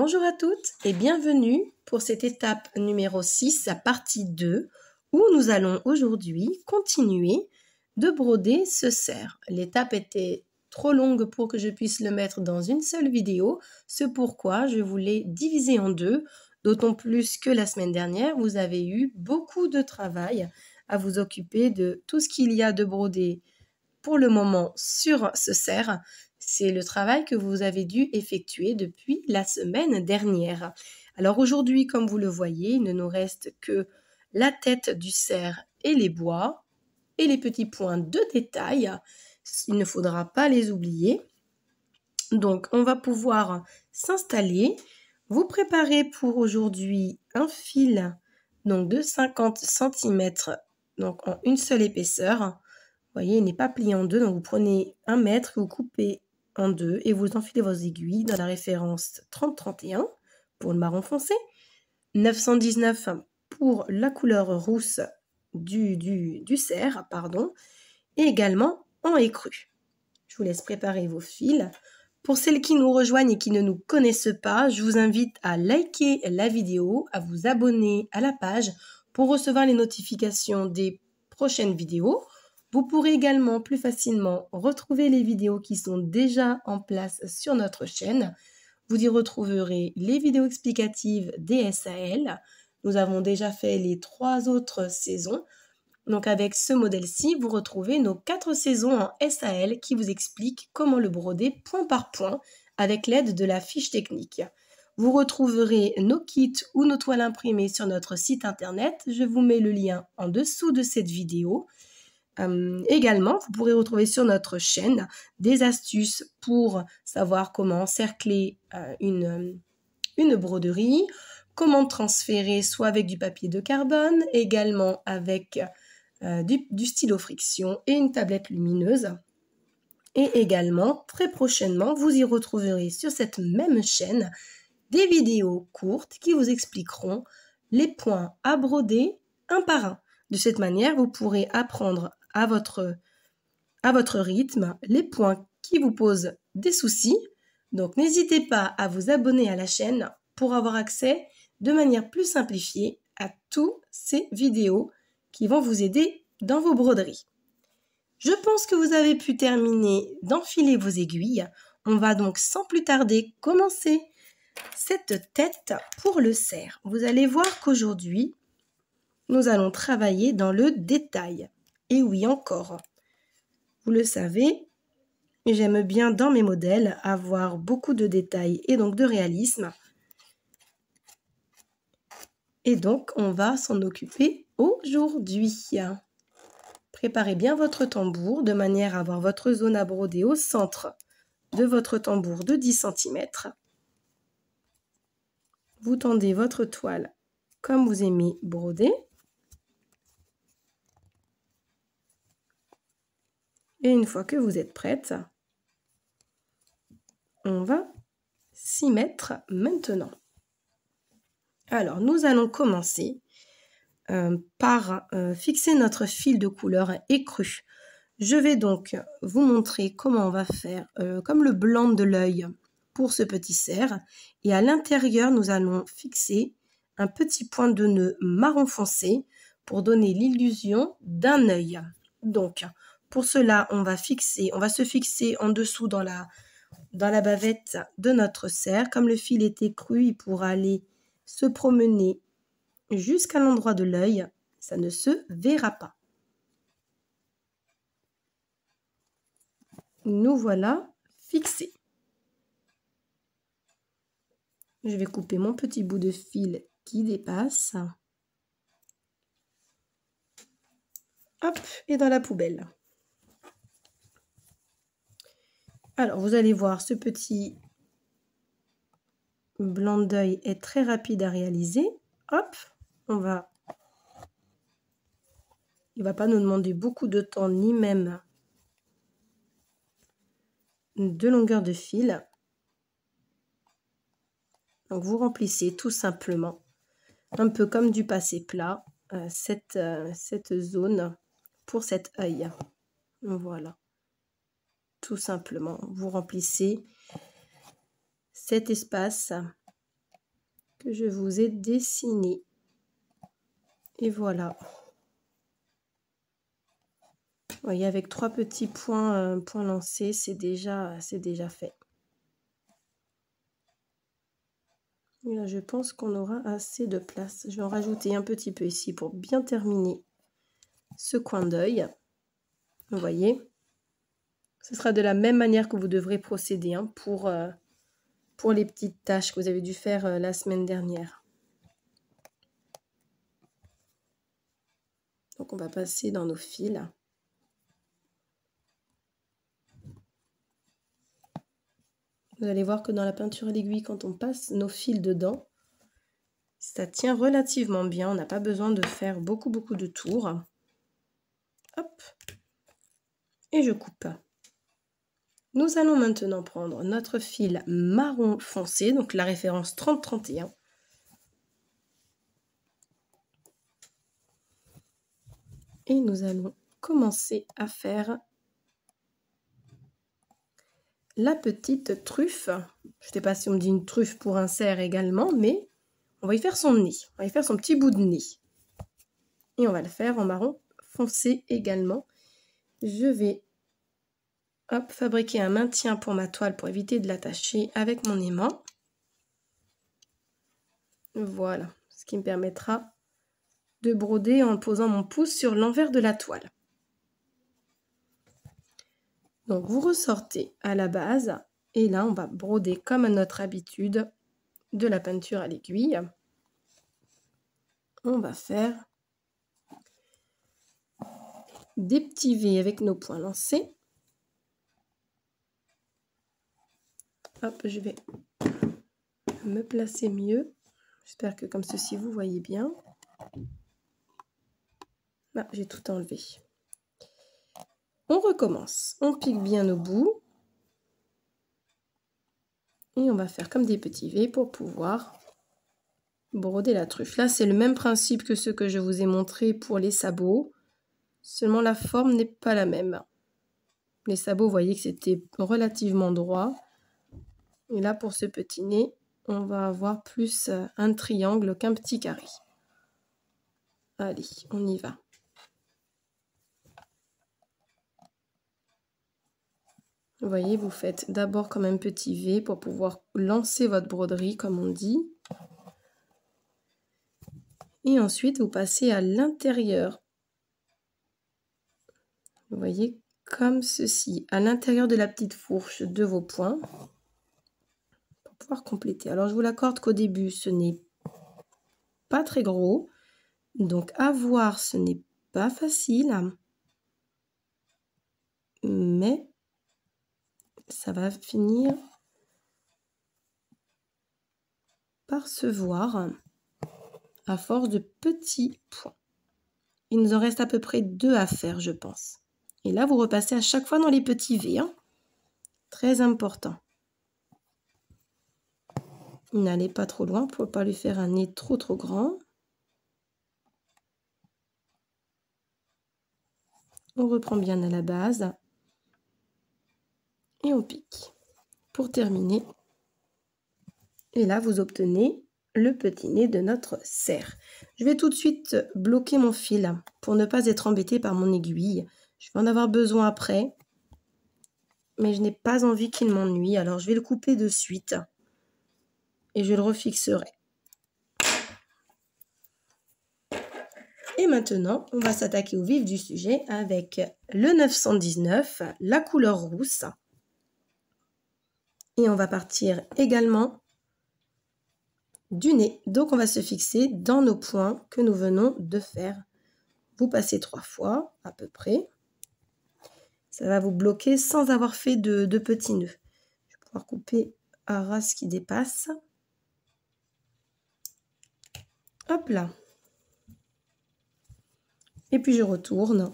Bonjour à toutes et bienvenue pour cette étape numéro 6, la partie 2, où nous allons aujourd'hui continuer de broder ce cerf. L'étape était trop longue pour que je puisse le mettre dans une seule vidéo, c'est pourquoi je voulais diviser en deux, d'autant plus que la semaine dernière, vous avez eu beaucoup de travail à vous occuper de tout ce qu'il y a de brodé pour le moment sur ce cerf. C'est le travail que vous avez dû effectuer depuis la semaine dernière. Alors aujourd'hui, comme vous le voyez, il ne nous reste que la tête du cerf et les bois et les petits points de détail. Il ne faudra pas les oublier. Donc, on va pouvoir s'installer. Vous préparez pour aujourd'hui un fil donc de 50 cm donc en une seule épaisseur. Vous voyez, il n'est pas plié en deux, donc vous prenez 1 mètre, vous coupez en deux et vous enfilez vos aiguilles dans la référence 30-31 pour le marron foncé, 919 pour la couleur rousse du cerf, et également en écru. Je vous laisse préparer vos fils. Pour celles qui nous rejoignent et qui ne nous connaissent pas, je vous invite à liker la vidéo, à vous abonner à la page pour recevoir les notifications des prochaines vidéos. Vous pourrez également plus facilement retrouver les vidéos qui sont déjà en place sur notre chaîne. Vous y retrouverez les vidéos explicatives des SAL. Nous avons déjà fait les 3 autres saisons. Donc avec ce modèle-ci, vous retrouvez nos 4 saisons en SAL qui vous expliquent comment le broder point par point avec l'aide de la fiche technique. Vous retrouverez nos kits ou nos toiles imprimées sur notre site internet. Je vous mets le lien en dessous de cette vidéo. Également, vous pourrez retrouver sur notre chaîne des astuces pour savoir comment cercler une broderie, comment transférer soit avec du papier de carbone, également avec du stylo friction et une tablette lumineuse. Et également, très prochainement, vous y retrouverez sur cette même chaîne des vidéos courtes qui vous expliqueront les points à broder un par un. De cette manière, vous pourrez apprendre à votre rythme les points qui vous posent des soucis. Donc, n'hésitez pas à vous abonner à la chaîne pour avoir accès de manière plus simplifiée à toutes ces vidéos qui vont vous aider dans vos broderies. Je pense que vous avez pu terminer d'enfiler vos aiguilles. On va donc sans plus tarder commencer cette tête pour le cerf. Vous allez voir qu'aujourd'hui, nous allons travailler dans le détail. Et oui, encore. Vous le savez, j'aime bien dans mes modèles avoir beaucoup de détails et donc de réalisme. Et donc, on va s'en occuper aujourd'hui. Préparez bien votre tambour de manière à avoir votre zone à broder au centre de votre tambour de 10 cm. Vous tendez votre toile comme vous aimez broder. Et une fois que vous êtes prête, on va s'y mettre maintenant. Alors, nous allons commencer par fixer notre fil de couleur écru. Je vais donc vous montrer comment on va faire comme le blanc de l'œil pour ce petit cerf. Et à l'intérieur, nous allons fixer un petit point de nœud marron foncé pour donner l'illusion d'un œil. Donc, pour cela, on va se fixer en dessous dans la bavette de notre cerf. Comme le fil est écru, il pourra aller se promener jusqu'à l'endroit de l'œil. Ça ne se verra pas. Nous voilà fixés. Je vais couper mon petit bout de fil qui dépasse. Hop, et dans la poubelle. Alors, vous allez voir, ce petit blanc d'œil est très rapide à réaliser. Hop, il ne va pas nous demander beaucoup de temps, ni même de longueur de fil. Donc, vous remplissez tout simplement, un peu comme du passé plat, cette zone pour cet œil. Voilà. Tout simplement, vous remplissez cet espace que je vous ai dessiné. Et voilà. Vous voyez, avec 3 petits points, points lancés, c'est déjà fait. Et là, je pense qu'on aura assez de place. Je vais en rajouter un petit peu ici pour bien terminer ce coin d'œil. Vous voyez, ce sera de la même manière que vous devrez procéder hein, pour les petites tâches que vous avez dû faire la semaine dernière. Donc, on va passer dans nos fils. Vous allez voir que dans la peinture à l'aiguille, quand on passe nos fils dedans, ça tient relativement bien. On n'a pas besoin de faire beaucoup de tours. Hop. Et je coupe. Nous allons maintenant prendre notre fil marron foncé, donc la référence 30-31. Et nous allons commencer à faire la petite truffe. Je ne sais pas si on me dit une truffe pour un cerf également, mais on va y faire son nez. On va y faire son petit bout de nez. Et on va le faire en marron foncé également. Je vais fabriquer un maintien pour ma toile pour éviter de l'attacher avec mon aimant. Voilà, ce qui me permettra de broder en posant mon pouce sur l'envers de la toile. Donc vous ressortez à la base et là on va broder comme à notre habitude de la peinture à l'aiguille. On va faire des petits V avec nos points lancés. Hop, je vais me placer mieux. J'espère que comme ceci vous voyez bien. Ah, j'ai tout enlevé. On recommence. On pique bien au bout. Et on va faire comme des petits V pour pouvoir broder la truffe. Là, c'est le même principe que ce que je vous ai montré pour les sabots. Seulement, la forme n'est pas la même. Les sabots, vous voyez que c'était relativement droit. Et là, pour ce petit nez, on va avoir plus un triangle qu'un petit carré. Allez, on y va. Vous voyez, vous faites d'abord comme un petit V pour pouvoir lancer votre broderie, comme on dit. Et ensuite, vous passez à l'intérieur. Vous voyez, comme ceci, à l'intérieur de la petite fourche de vos points. Pour pouvoir compléter. Alors, je vous l'accorde qu'au début, ce n'est pas très gros. Donc, à voir, ce n'est pas facile. Mais ça va finir par se voir à force de petits points. Il nous en reste à peu près 2 à faire, je pense. Et là, vous repassez à chaque fois dans les petits V. Hein. Très important. N'allez pas trop loin pour ne pas lui faire un nez trop grand. On reprend bien à la base. Et on pique. Pour terminer. Et là, vous obtenez le petit nez de notre cerf. Je vais tout de suite bloquer mon fil pour ne pas être embêté par mon aiguille. Je vais en avoir besoin après. Mais je n'ai pas envie qu'il m'ennuie. Alors, je vais le couper de suite. Et je le refixerai. Et maintenant, on va s'attaquer au vif du sujet avec le 919, la couleur rousse. Et on va partir également du nez. Donc, on va se fixer dans nos points que nous venons de faire. Vous passez 3 fois, à peu près. Ça va vous bloquer sans avoir fait de petits nœuds. Je vais pouvoir couper à ras ce qui dépasse. Hop là. Et puis, je retourne.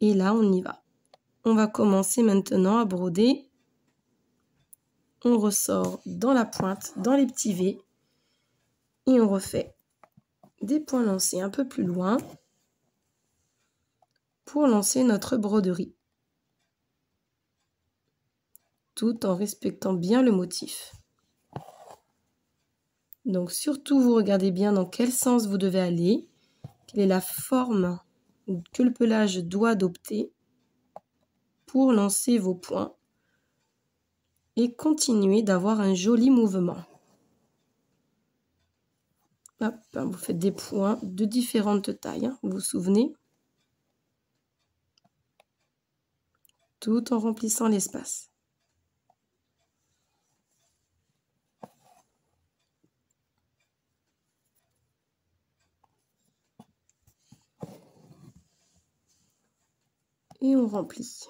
Et là, on y va. On va commencer maintenant à broder. On ressort dans la pointe, dans les petits V. Et on refait des points lancés un peu plus loin pour lancer notre broderie. Tout en respectant bien le motif. Donc surtout, vous regardez bien dans quel sens vous devez aller, quelle est la forme que le pelage doit adopter pour lancer vos points et continuer d'avoir un joli mouvement. Hop, vous faites des points de différentes tailles, hein, vous vous souvenez, tout en remplissant l'espace. Et on remplit.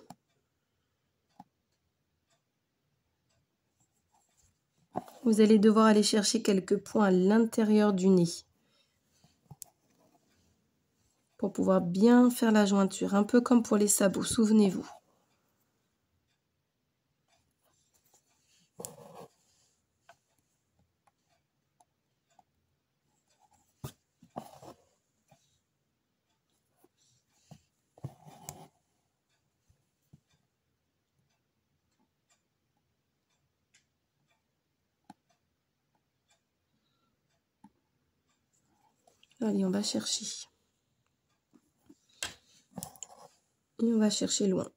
Vous allez devoir aller chercher quelques points à l'intérieur du nez pour pouvoir bien faire la jointure, un peu comme pour les sabots, souvenez-vous. Allez, on va chercher. Et on va chercher loin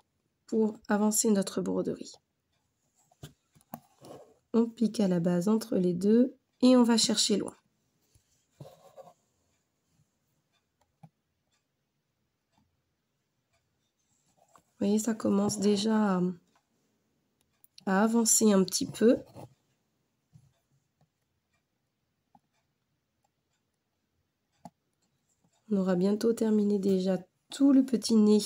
pour avancer notre broderie. On pique à la base entre les deux et on va chercher loin. Vous voyez, ça commence déjà à avancer un petit peu. On aura bientôt terminé déjà tout le petit nez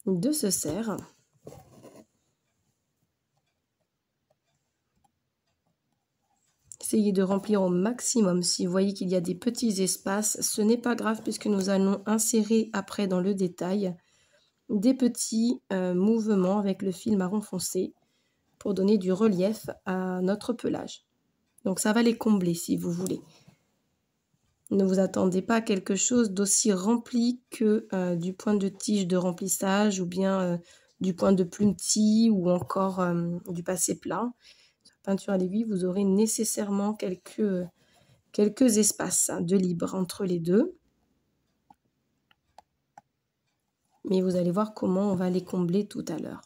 de ce cerf. Essayez de remplir au maximum. Si vous voyez qu'il y a des petits espaces, ce n'est pas grave puisque nous allons insérer après dans le détail des petits mouvements avec le fil marron foncé pour donner du relief à notre pelage. Donc ça va les combler si vous voulez. Ne vous attendez pas à quelque chose d'aussi rempli que du point de tige de remplissage ou bien du point de plumetis ou encore du passé plat. Peinture à l'aiguille, vous aurez nécessairement quelques espaces de libre entre les deux. Mais vous allez voir comment on va les combler tout à l'heure.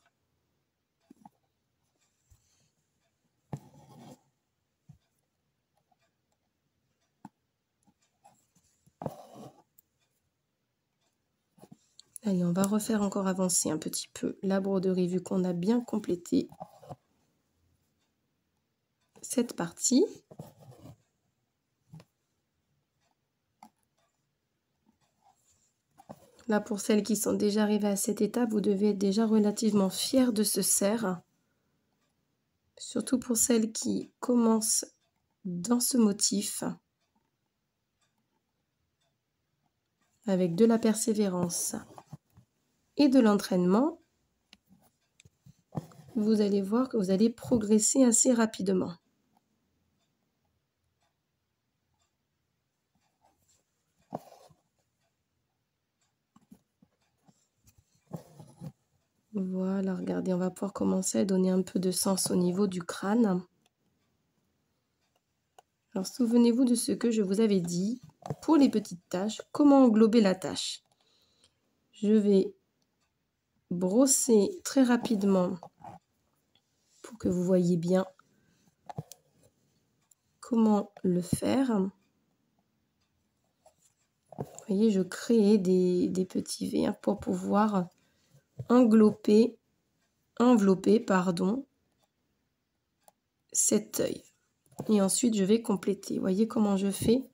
Allez, on va refaire encore avancer un petit peu la broderie vu qu'on a bien complété cette partie. Là, pour celles qui sont déjà arrivées à cette étape, vous devez être déjà relativement fiers de ce cerf. Surtout pour celles qui commencent dans ce motif. Avec de la persévérance et de l'entraînement, vous allez voir que vous allez progresser assez rapidement. Voilà, regardez, on va pouvoir commencer à donner un peu de sens au niveau du crâne. Alors, souvenez-vous de ce que je vous avais dit pour les petites taches. Comment englober la tâche? Je vais brosser très rapidement pour que vous voyez bien comment le faire. Vous voyez, je crée des petits V pour pouvoir envelopper cet œil. Et ensuite, je vais compléter. Vous voyez comment je fais?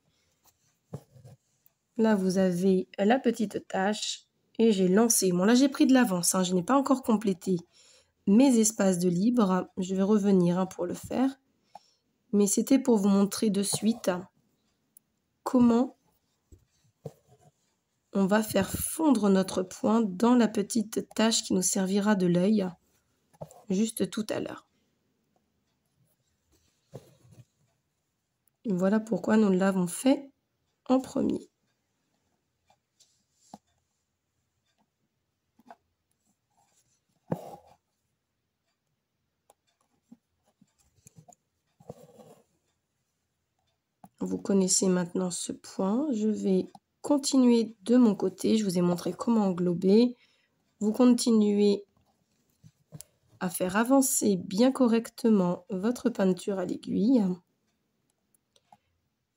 Là, vous avez la petite tache et j'ai lancé. Bon, là, j'ai pris de l'avance. Je n'ai pas encore complété mes espaces de libre. Je vais revenir pour le faire. Mais c'était pour vous montrer de suite comment on va faire fondre notre point dans la petite tache qui nous servira de l'œil juste tout à l'heure. Voilà pourquoi nous l'avons fait en premier. Vous connaissez maintenant ce point. Je vais continuer de mon côté. Je vous ai montré comment englober. Vous continuez à faire avancer bien correctement votre peinture à l'aiguille.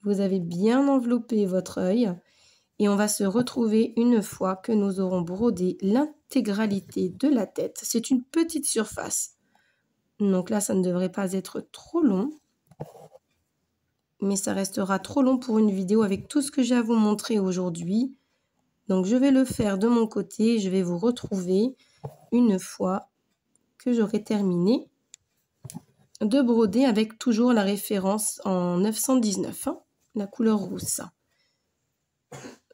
Vous avez bien enveloppé votre œil et on va se retrouver une fois que nous aurons brodé l'intégralité de la tête. C'est une petite surface. Donc là, ça ne devrait pas être trop long. Mais ça restera trop long pour une vidéo avec tout ce que j'ai à vous montrer aujourd'hui. Donc je vais le faire de mon côté. Je vais vous retrouver une fois que j'aurai terminé de broder avec toujours la référence en 919, hein, la couleur rousse.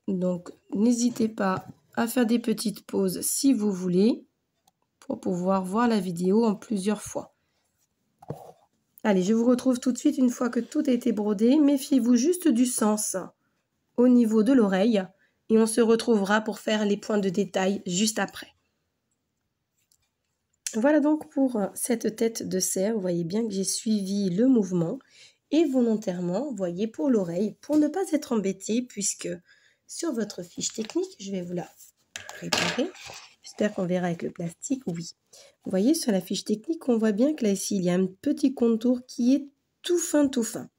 Donc n'hésitez pas à faire des petites pauses si vous voulez pour pouvoir voir la vidéo en plusieurs fois. Allez, je vous retrouve tout de suite une fois que tout a été brodé. Méfiez-vous juste du sens au niveau de l'oreille et on se retrouvera pour faire les points de détail juste après. Voilà donc pour cette tête de cerf. Vous voyez bien que j'ai suivi le mouvement et volontairement, vous voyez, pour l'oreille, pour ne pas être embêté puisque sur votre fiche technique, je vais vous la préparer. J'espère qu'on verra avec le plastique, oui. Vous voyez, sur la fiche technique, on voit bien que là, ici, il y a un petit contour qui est tout fin, tout fin.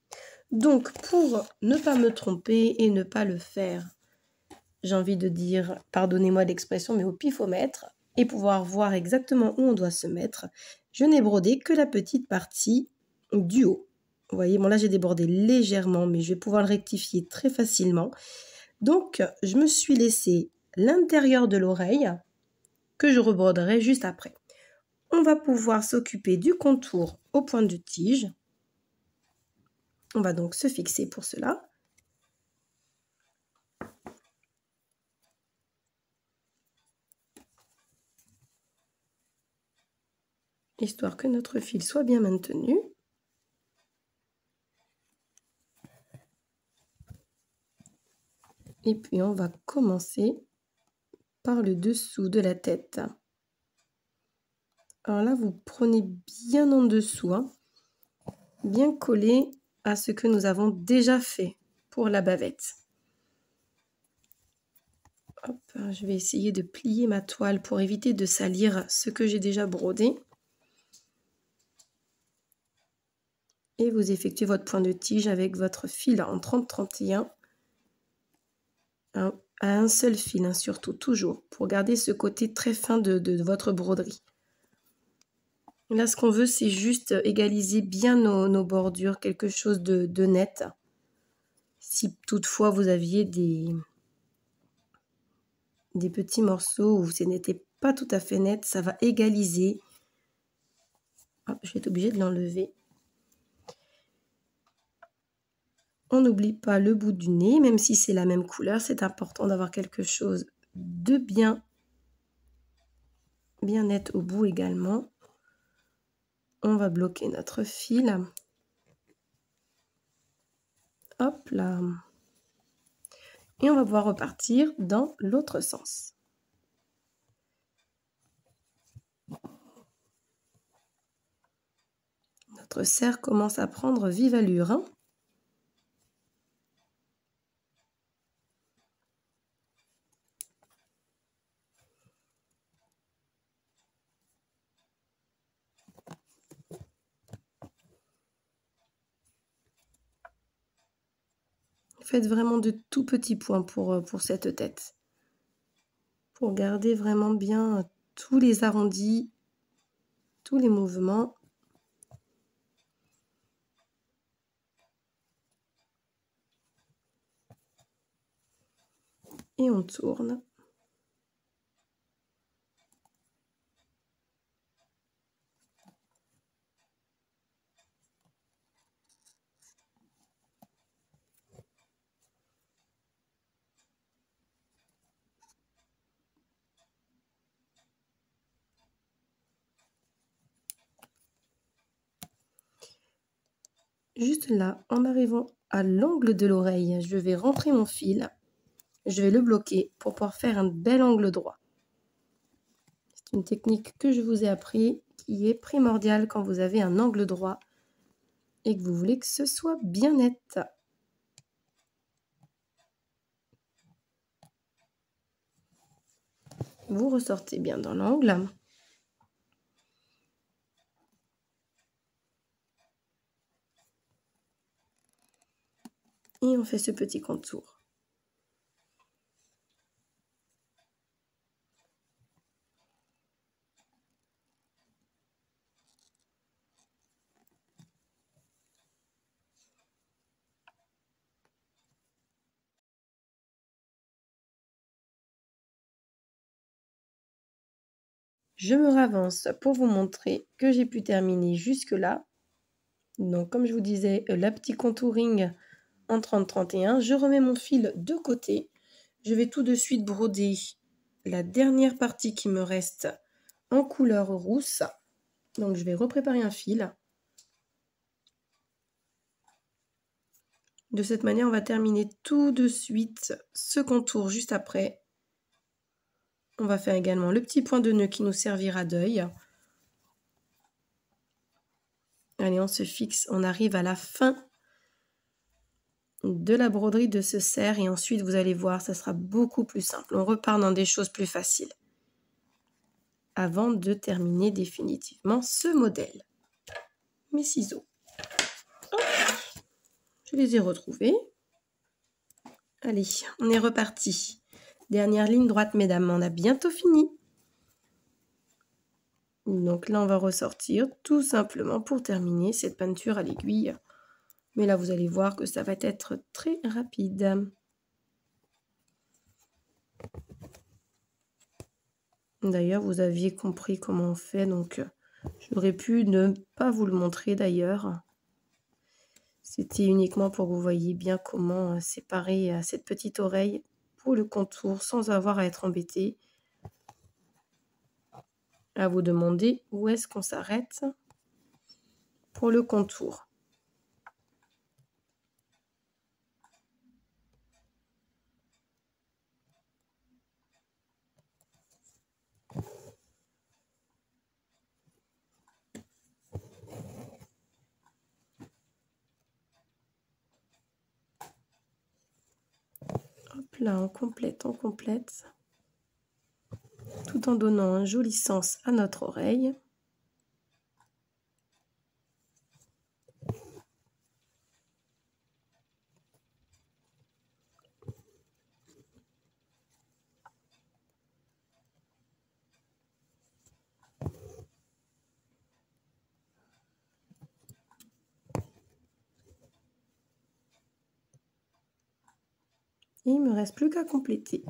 Donc, pour ne pas me tromper et ne pas le faire, j'ai envie de dire, pardonnez-moi l'expression, mais au pifomètre, et pouvoir voir exactement où on doit se mettre, je n'ai brodé que la petite partie du haut. Vous voyez, bon là, j'ai débordé légèrement, mais je vais pouvoir le rectifier très facilement. Donc, je me suis laissé l'intérieur de l'oreille, que je rebroderai juste après. On va pouvoir s'occuper du contour au point de tige. On va donc se fixer pour cela. Histoire que notre fil soit bien maintenu. Et puis on va commencer par le dessous de la tête. Alors là, vous prenez bien en dessous, hein, bien collé à ce que nous avons déjà fait pour la bavette. Hop, je vais essayer de plier ma toile pour éviter de salir ce que j'ai déjà brodé. Et vous effectuez votre point de tige avec votre fil en 30-31 à un seul fil, hein, surtout, toujours, pour garder ce côté très fin de votre broderie. Là, ce qu'on veut, c'est juste égaliser bien nos bordures, quelque chose de net. Si toutefois vous aviez des petits morceaux où ce n'était pas tout à fait net, ça va égaliser. Hop, je vais être obligée de l'enlever. On n'oublie pas le bout du nez, même si c'est la même couleur, c'est important d'avoir quelque chose de bien net au bout également. On va bloquer notre fil. Hop là. Et on va pouvoir repartir dans l'autre sens. Notre cerf commence à prendre vive allure, hein. Faites vraiment de tout petits points pour cette tête. Pour garder vraiment bien tous les arrondis, tous les mouvements. Et on tourne. Juste là, en arrivant à l'angle de l'oreille, je vais rentrer mon fil. Je vais le bloquer pour pouvoir faire un bel angle droit. C'est une technique que je vous ai appris qui est primordiale quand vous avez un angle droit et que vous voulez que ce soit bien net. Vous ressortez bien dans l'angle. Et on fait ce petit contour. Je me ravance pour vous montrer que j'ai pu terminer jusque-là. Donc, comme je vous disais, la petit contouring en 30-31. Je remets mon fil de côté. Je vais tout de suite broder la dernière partie qui me reste en couleur rousse. Donc, je vais repréparer un fil. De cette manière, on va terminer tout de suite ce contour juste après. On va faire également le petit point de nœud qui nous servira d'œil. Allez, on se fixe, on arrive à la fin de la broderie de ce cerf et ensuite vous allez voir, ça sera beaucoup plus simple. On repart dans des choses plus faciles avant de terminer définitivement ce modèle. Mes ciseaux, hop, je les ai retrouvés. Allez, on est reparti. Dernière ligne droite, mesdames, on a bientôt fini. Donc là, on va ressortir tout simplement pour terminer cette peinture à l'aiguille. Mais là, vous allez voir que ça va être très rapide. D'ailleurs, vous aviez compris comment on fait, donc j'aurais pu ne pas vous le montrer d'ailleurs. C'était uniquement pour que vous voyez bien comment séparer cette petite oreille pour le contour sans avoir à être embêté. À vous demander où est-ce qu'on s'arrête pour le contour. Hop là, on complète, tout en donnant un joli sens à notre oreille. Et il ne me reste plus qu'à compléter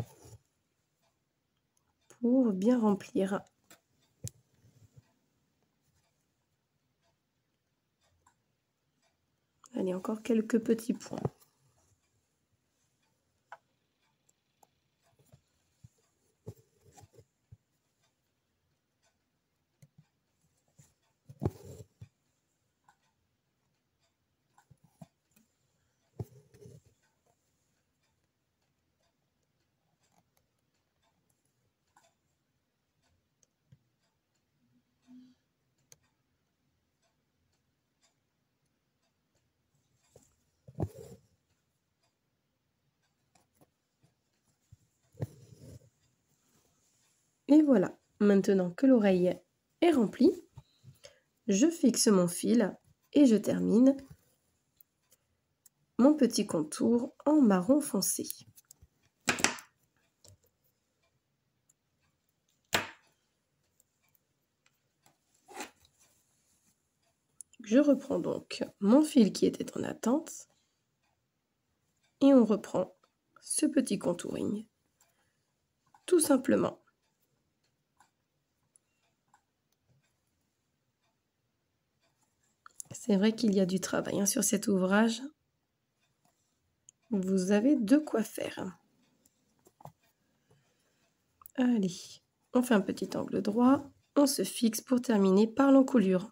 pour bien remplir. Allez, encore quelques petits points. Et voilà, maintenant que l'oreille est remplie, je fixe mon fil et je termine mon petit contour en marron foncé. Je reprends donc mon fil qui était en attente et on reprend ce petit contouring, tout simplement. C'est vrai qu'il y a du travail sur cet ouvrage. Vous avez de quoi faire. Allez, on fait un petit angle droit, on se fixe pour terminer par l'encolure.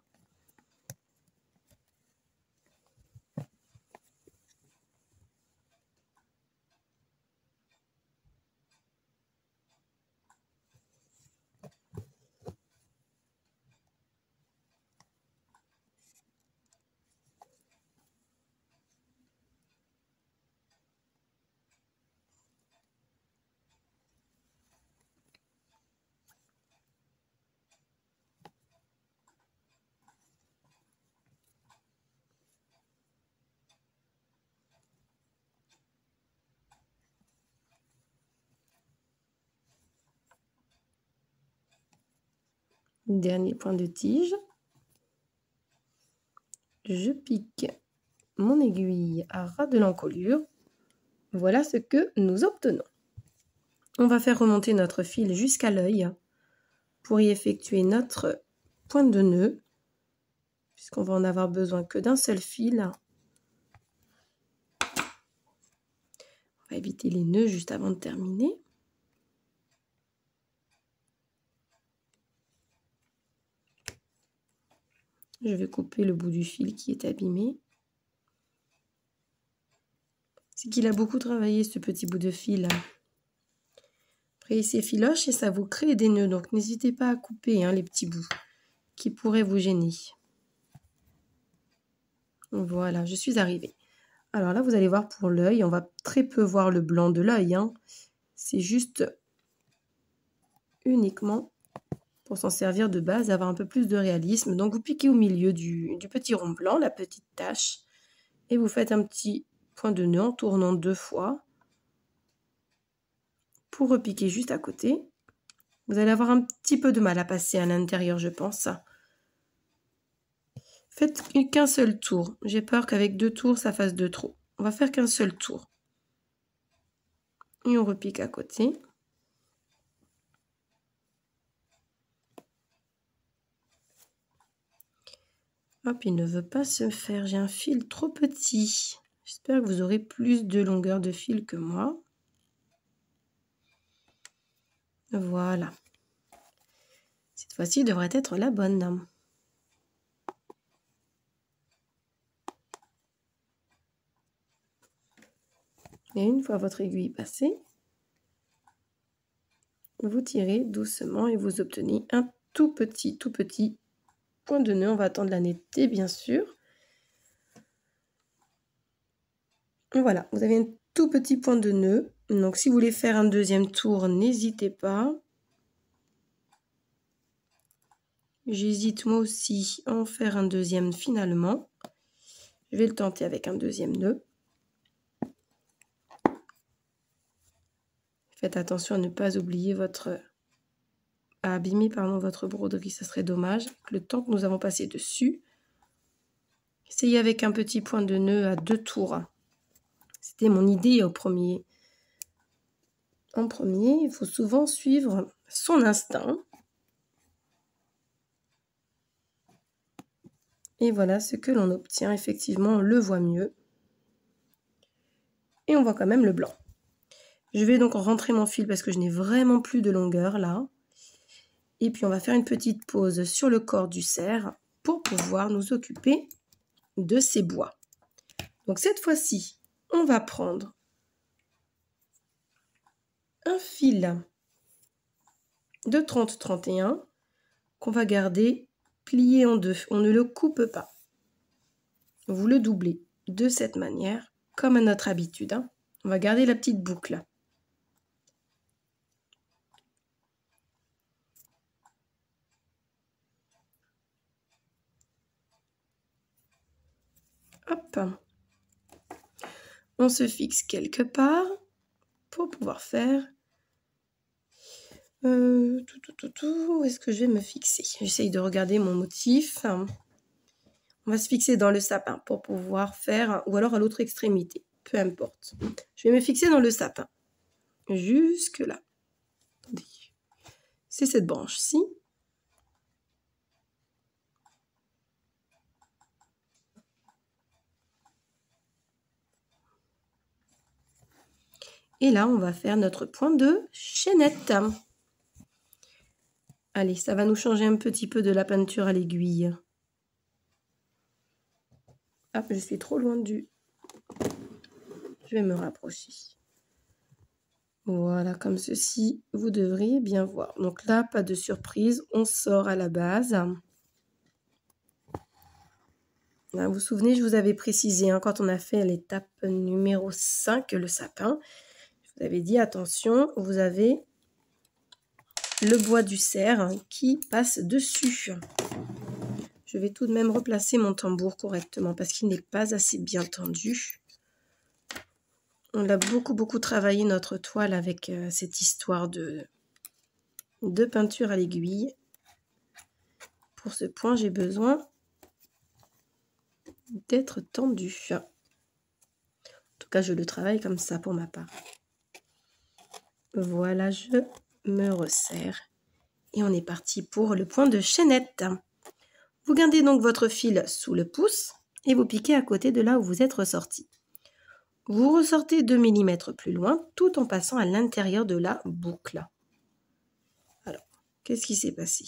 Dernier point de tige. Je pique mon aiguille à ras de l'encolure. Voilà ce que nous obtenons. On va faire remonter notre fil jusqu'à l'œil pour y effectuer notre point de nœud, puisqu'on va en avoir besoin que d'un seul fil. On va éviter les nœuds juste avant de terminer. Je vais couper le bout du fil qui est abîmé. C'est qu'il a beaucoup travaillé ce petit bout de fil. Après, il s'effiloche et ça vous crée des nœuds. Donc, n'hésitez pas à couper les petits bouts qui pourraient vous gêner. Voilà, je suis arrivée. Alors là, vous allez voir pour l'œil, on va très peu voir le blanc de l'œil. C'est juste uniquement pour s'en servir de base, avoir un peu plus de réalisme. Donc, vous piquez au milieu du petit rond blanc, la petite tache, et vous faites un petit point de nœud en tournant 2 fois pour repiquer juste à côté. Vous allez avoir un petit peu de mal à passer à l'intérieur, je pense. Faites qu'un seul tour. J'ai peur qu'avec 2 tours, ça fasse de trop. On va faire qu'un seul tour. Et on repique à côté. Hop, il ne veut pas se faire. J'ai un fil trop petit. J'espère que vous aurez plus de longueur de fil que moi. Voilà. Cette fois-ci devrait être la bonne. Et une fois votre aiguille passée, vous tirez doucement et vous obtenez un tout petit point de nœud. On va attendre la netteté, bien sûr. Voilà, vous avez un tout petit point de nœud. Donc, si vous voulez faire un deuxième tour, n'hésitez pas. J'hésite moi aussi à en faire un deuxième finalement. Je vais le tenter avec un deuxième nœud. Faites attention à ne pas oublier à abîmer votre broderie, ça serait dommage. Le temps que nous avons passé dessus. Essayez avec un petit point de nœud à 2 tours. C'était mon idée en premier. Il faut souvent suivre son instinct. Et voilà ce que l'on obtient. Effectivement, on le voit mieux. Et on voit quand même le blanc. Je vais donc rentrer mon fil parce que je n'ai vraiment plus de longueur là. Et puis on va faire une petite pause sur le corps du cerf pour pouvoir nous occuper de ces bois. Donc cette fois-ci, on va prendre un fil de 30-31 qu'on va garder plié en 2. On ne le coupe pas. Vous le doublez de cette manière, comme à notre habitude. On va garder la petite boucle. Hop. On se fixe quelque part pour pouvoir faire... Où est-ce que je vais me fixer? J'essaye de regarder mon motif. On va se fixer dans le sapin pour pouvoir faire... Ou alors à l'autre extrémité. Peu importe. Je vais me fixer dans le sapin. Jusque là. Attendez. C'est cette branche-ci. Et là, on va faire notre point de chaînette. Allez, ça va nous changer un petit peu de la peinture à l'aiguille. Hop, je suis trop loin du... Je vais me rapprocher. Voilà, comme ceci, vous devriez bien voir. Donc là, pas de surprise, on sort à la base. Là, vous vous souvenez, je vous avais précisé, quand on a fait l'étape numéro 5, le sapin, je vous avais dit, attention, vous avez le bois du cerf qui passe dessus. Je vais tout de même replacer mon tambour correctement parce qu'il n'est pas assez bien tendu. On a beaucoup travaillé notre toile avec cette histoire de peinture à l'aiguille. pour ce point, j'ai besoin d'être tendu. En tout cas, je le travaille comme ça pour ma part. Voilà, je me resserre. Et on est parti pour le point de chaînette. Vous gardez donc votre fil sous le pouce et vous piquez à côté de là où vous êtes ressorti. Vous ressortez 2 mm plus loin tout en passant à l'intérieur de la boucle. Alors, qu'est-ce qui s'est passé?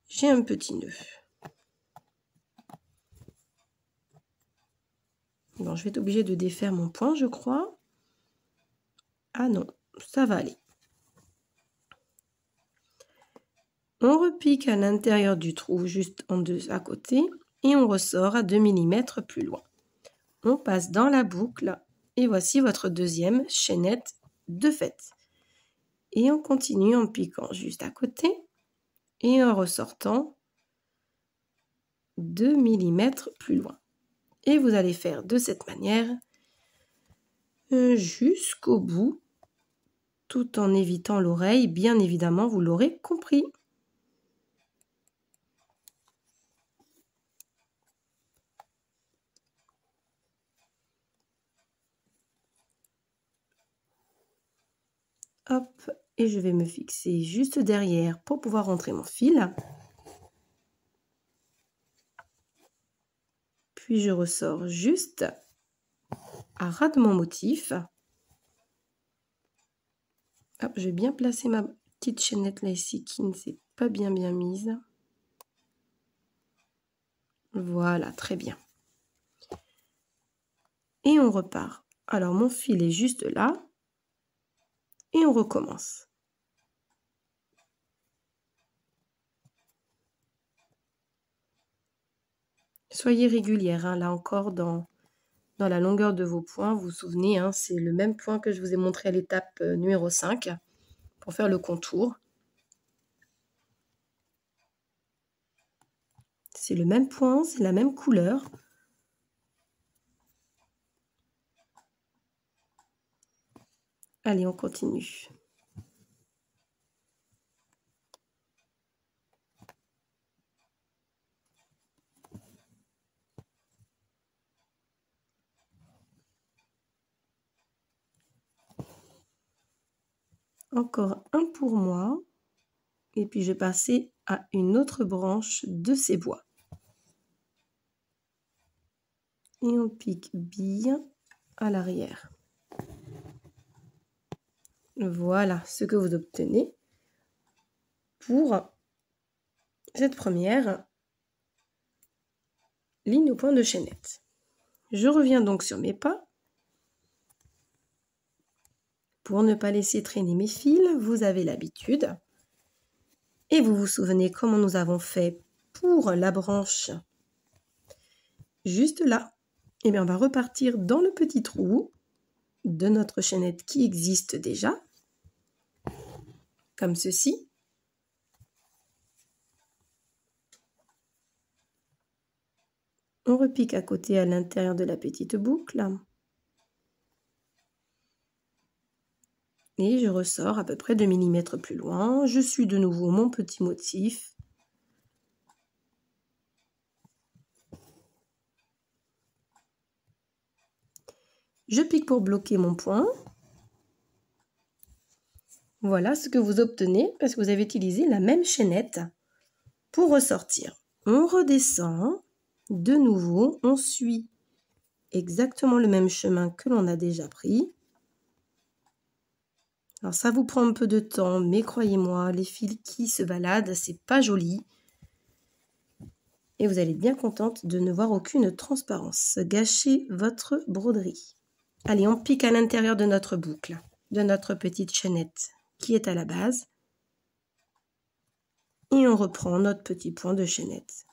J'ai un petit nœud. Bon, je vais être obligée de défaire mon point, je crois. Ah non, ça va aller. On repique à l'intérieur du trou, juste en deux à côté, et on ressort à 2 mm plus loin. On passe dans la boucle, et voici votre deuxième chaînette de fait. Et on continue en piquant juste à côté, et en ressortant 2 mm plus loin. Et vous allez faire de cette manière jusqu'au bout, tout en évitant l'oreille, bien évidemment, vous l'aurez compris. Hop, et je vais me fixer juste derrière pour pouvoir rentrer mon fil. Puis je ressors juste à ras de mon motif. Hop, je vais bien placer ma petite chaînette là ici qui ne s'est pas bien mise. Voilà, très bien. Et on repart. Alors mon fil est juste là. Et on recommence. Soyez régulière, hein, là encore dans la longueur de vos points. Vous vous souvenez, hein, c'est le même point que je vous ai montré à l'étape numéro 5 pour faire le contour. C'est le même point, c'est la même couleur. Allez, on continue. Encore un pour moi. Et puis je vais passer à une autre branche de ces bois. Et on pique bien à l'arrière. Voilà ce que vous obtenez pour cette première ligne au point de chaînette. Je reviens donc sur mes pas. Pour ne pas laisser traîner mes fils, vous avez l'habitude. Et vous vous souvenez comment nous avons fait pour la branche juste là. Et bien on va repartir dans le petit trou de notre chaînette qui existe déjà. Comme ceci. On repique à côté à l'intérieur de la petite boucle. Et je ressors à peu près 2 mm plus loin. Je suis de nouveau mon petit motif. Je pique pour bloquer mon point. Voilà ce que vous obtenez parce que vous avez utilisé la même chaînette pour ressortir. On redescend. De nouveau, on suit exactement le même chemin que l'on a déjà pris. Alors ça vous prend un peu de temps, mais croyez-moi, les fils qui se baladent, c'est pas joli. Et vous allez être bien contente de ne voir aucune transparence. Gâchez votre broderie. Allez, on pique à l'intérieur de notre boucle, de notre petite chaînette qui est à la base. Et on reprend notre petit point de chaînette.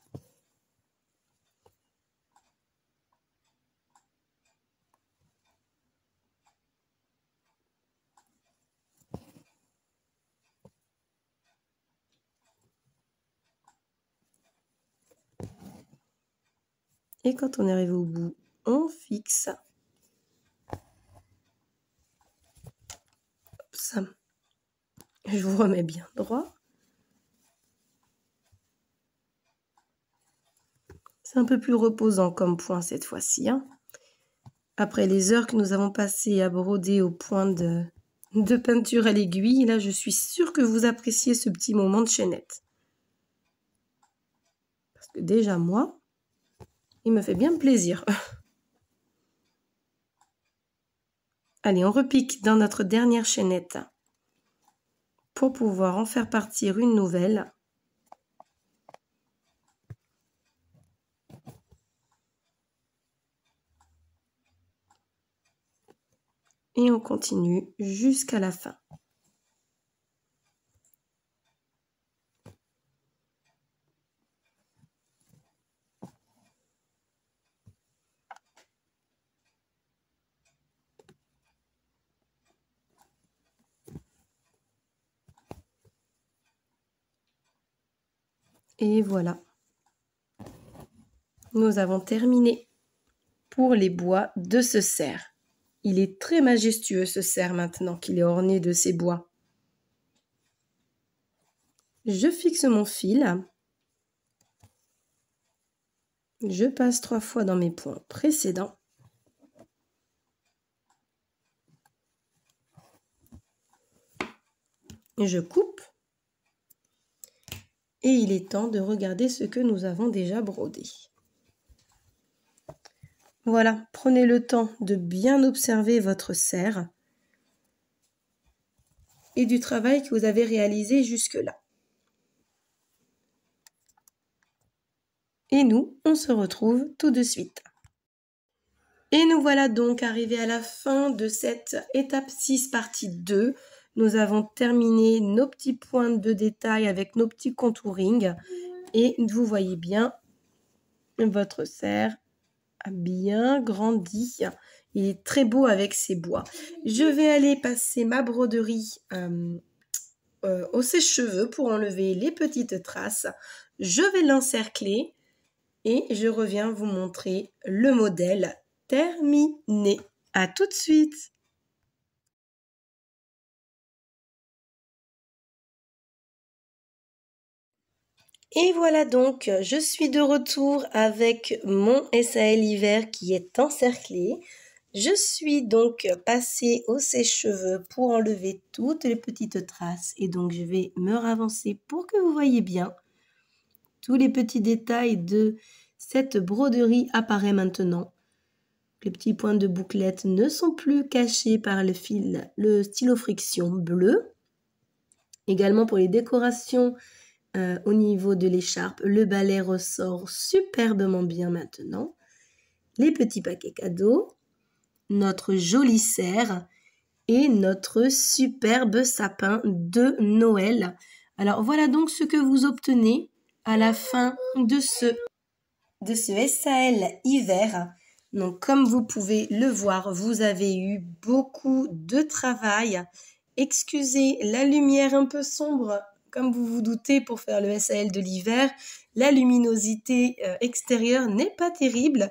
Et quand on est arrivé au bout, on fixe. Ça. Je vous remets bien droit. C'est un peu plus reposant comme point cette fois-ci, hein. Après les heures que nous avons passées à broder au point de peinture à l'aiguille, là je suis sûre que vous appréciez ce petit moment de chaînette. Parce que déjà moi, il me fait bien plaisir. Allez, on repique dans notre dernière chaînette pour pouvoir en faire partir une nouvelle. Et on continue jusqu'à la fin. Et voilà. Nous avons terminé pour les bois de ce cerf. Il est très majestueux ce cerf maintenant qu'il est orné de ces bois. Je fixe mon fil. Je passe 3 fois dans mes points précédents. Je coupe. Et il est temps de regarder ce que nous avons déjà brodé. Voilà, prenez le temps de bien observer votre cerf et du travail que vous avez réalisé jusque-là. Et nous, on se retrouve tout de suite. Et nous voilà donc arrivés à la fin de cette étape 6 partie 2. Nous avons terminé nos petits points de détail avec nos petits contouring. Et vous voyez bien, votre cerf a bien grandi. Il est très beau avec ses bois. Je vais aller passer ma broderie au sèche-cheveux pour enlever les petites traces. Je vais l'encercler et je reviens vous montrer le modèle terminé. À tout de suite. Et voilà donc, je suis de retour avec mon SAL hiver qui est encerclé. Je suis donc passée au sèche-cheveux pour enlever toutes les petites traces. Et donc, je vais me ravancer pour que vous voyez bien. Tous les petits détails de cette broderie apparaissent maintenant. Les petits points de bouclette ne sont plus cachés par le fil, le stylo friction bleu. Également pour les décorations au niveau de l'écharpe, le balai ressort superbement bien maintenant. Les petits paquets cadeaux, notre joli cerf et notre superbe sapin de Noël. Alors voilà donc ce que vous obtenez à la fin de ce SAL hiver. Donc comme vous pouvez le voir, vous avez eu beaucoup de travail. Excusez la lumière un peu sombre, comme vous vous doutez, pour faire le SAL de l'hiver. La luminosité extérieure n'est pas terrible.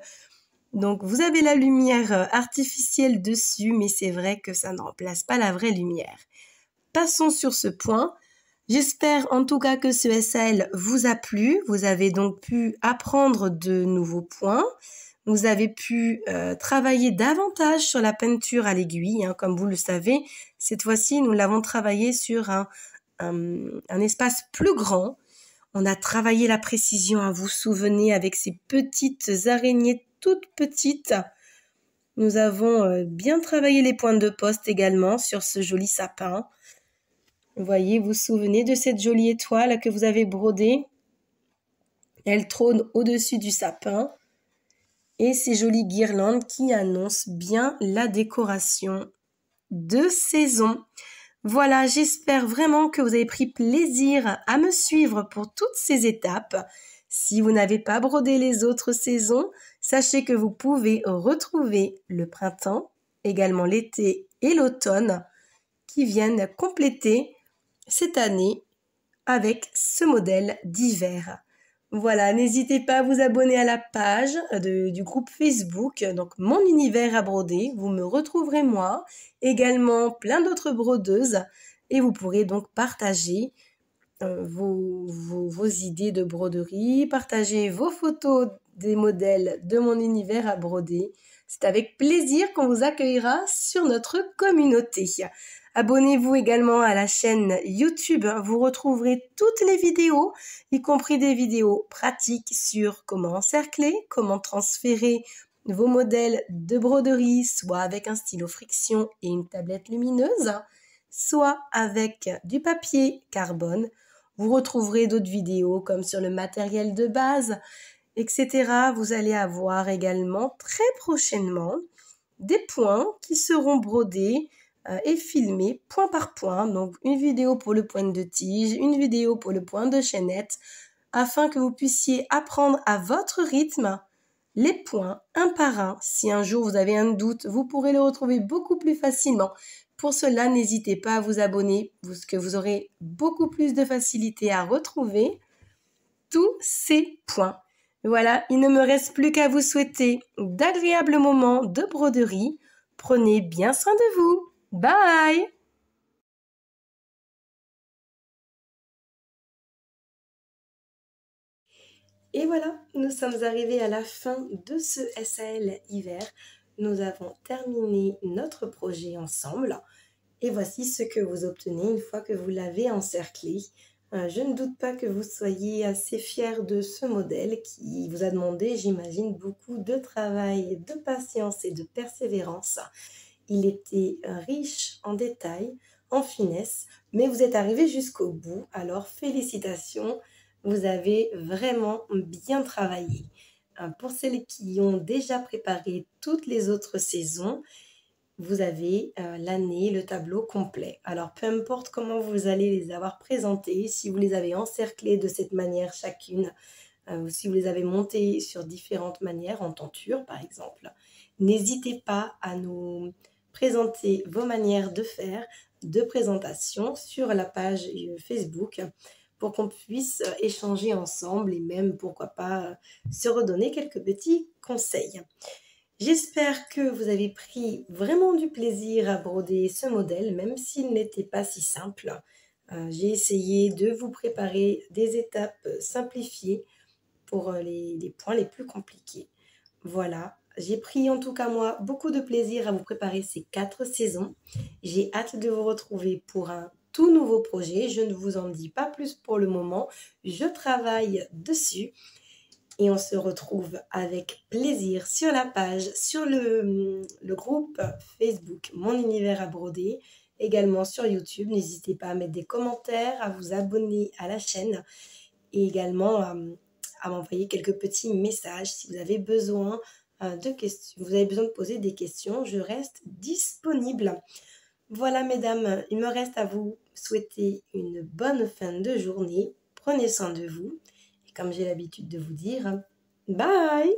Donc vous avez la lumière artificielle dessus, mais c'est vrai que ça ne remplace pas la vraie lumière. Passons sur ce point. J'espère en tout cas que ce SAL vous a plu. Vous avez donc pu apprendre de nouveaux points. Vous avez pu travailler davantage sur la peinture à l'aiguille. Hein, comme vous le savez, cette fois-ci, nous l'avons travaillé sur un espace plus grand. On a travaillé la précision, hein, vous vous souvenez, avec ces petites araignées toutes petites. Nous avons bien travaillé les pointes de poste également sur ce joli sapin. Vous voyez, vous vous souvenez de cette jolie étoile que vous avez brodée? Elle trône au-dessus du sapin. Et ces jolies guirlandes qui annoncent bien la décoration de saison. Voilà, j'espère vraiment que vous avez pris plaisir à me suivre pour toutes ces étapes. Si vous n'avez pas brodé les autres saisons, sachez que vous pouvez retrouver le printemps, également l'été et l'automne qui viennent compléter cette année avec ce modèle d'hiver. Voilà, n'hésitez pas à vous abonner à la page du groupe Facebook, donc Mon Univers à broder. Vous me retrouverez moi, également plein d'autres brodeuses et vous pourrez donc partager vos idées de broderie, partager vos photos des modèles de mon univers à broder. C'est avec plaisir qu'on vous accueillera sur notre communauté. Abonnez-vous également à la chaîne YouTube. Vous retrouverez toutes les vidéos, y compris des vidéos pratiques sur comment encercler, comment transférer vos modèles de broderie, soit avec un stylo friction et une tablette lumineuse, soit avec du papier carbone. Vous retrouverez d'autres vidéos comme sur le matériel de base, etc. Vous allez avoir également très prochainement des points qui seront brodés et filmés point par point. Donc une vidéo pour le point de tige, une vidéo pour le point de chaînette, afin que vous puissiez apprendre à votre rythme les points un par un. Si un jour vous avez un doute, vous pourrez le retrouver beaucoup plus facilement. Pour cela, n'hésitez pas à vous abonner, parce que vous aurez beaucoup plus de facilité à retrouver tous ces points. Voilà, il ne me reste plus qu'à vous souhaiter d'agréables moments de broderie. Prenez bien soin de vous. Bye! Et voilà, nous sommes arrivés à la fin de ce SAL hiver. Nous avons terminé notre projet ensemble. Et voici ce que vous obtenez une fois que vous l'avez encerclé. Je ne doute pas que vous soyez assez fiers de ce modèle qui vous a demandé, j'imagine, beaucoup de travail, de patience et de persévérance. Il était riche en détails, en finesse, mais vous êtes arrivé jusqu'au bout. Alors félicitations, vous avez vraiment bien travaillé. Pour celles qui ont déjà préparé toutes les autres saisons, vous avez l'année, le tableau complet. Alors, peu importe comment vous allez les avoir présentés, si vous les avez encerclés de cette manière chacune, ou si vous les avez montés sur différentes manières, en tenture par exemple, n'hésitez pas à nous présenter vos manières de faire, de présentation sur la page Facebook pour qu'on puisse échanger ensemble et même, pourquoi pas, se redonner quelques petits conseils. J'espère que vous avez pris vraiment du plaisir à broder ce modèle, même s'il n'était pas si simple. J'ai essayé de vous préparer des étapes simplifiées pour les points les plus compliqués. Voilà, j'ai pris en tout cas moi beaucoup de plaisir à vous préparer ces 4 saisons. J'ai hâte de vous retrouver pour un tout nouveau projet. Je ne vous en dis pas plus pour le moment. Je travaille dessus. Et on se retrouve avec plaisir sur la page, sur le groupe Facebook Mon Univers à broder, également sur YouTube. N'hésitez pas à mettre des commentaires, à vous abonner à la chaîne et également à m'envoyer quelques petits messages si vous avez besoin de questions. Vous avez besoin de poser des questions, je reste disponible. Voilà mesdames, il me reste à vous souhaiter une bonne fin de journée. Prenez soin de vous. Comme j'ai l'habitude de vous dire, bye!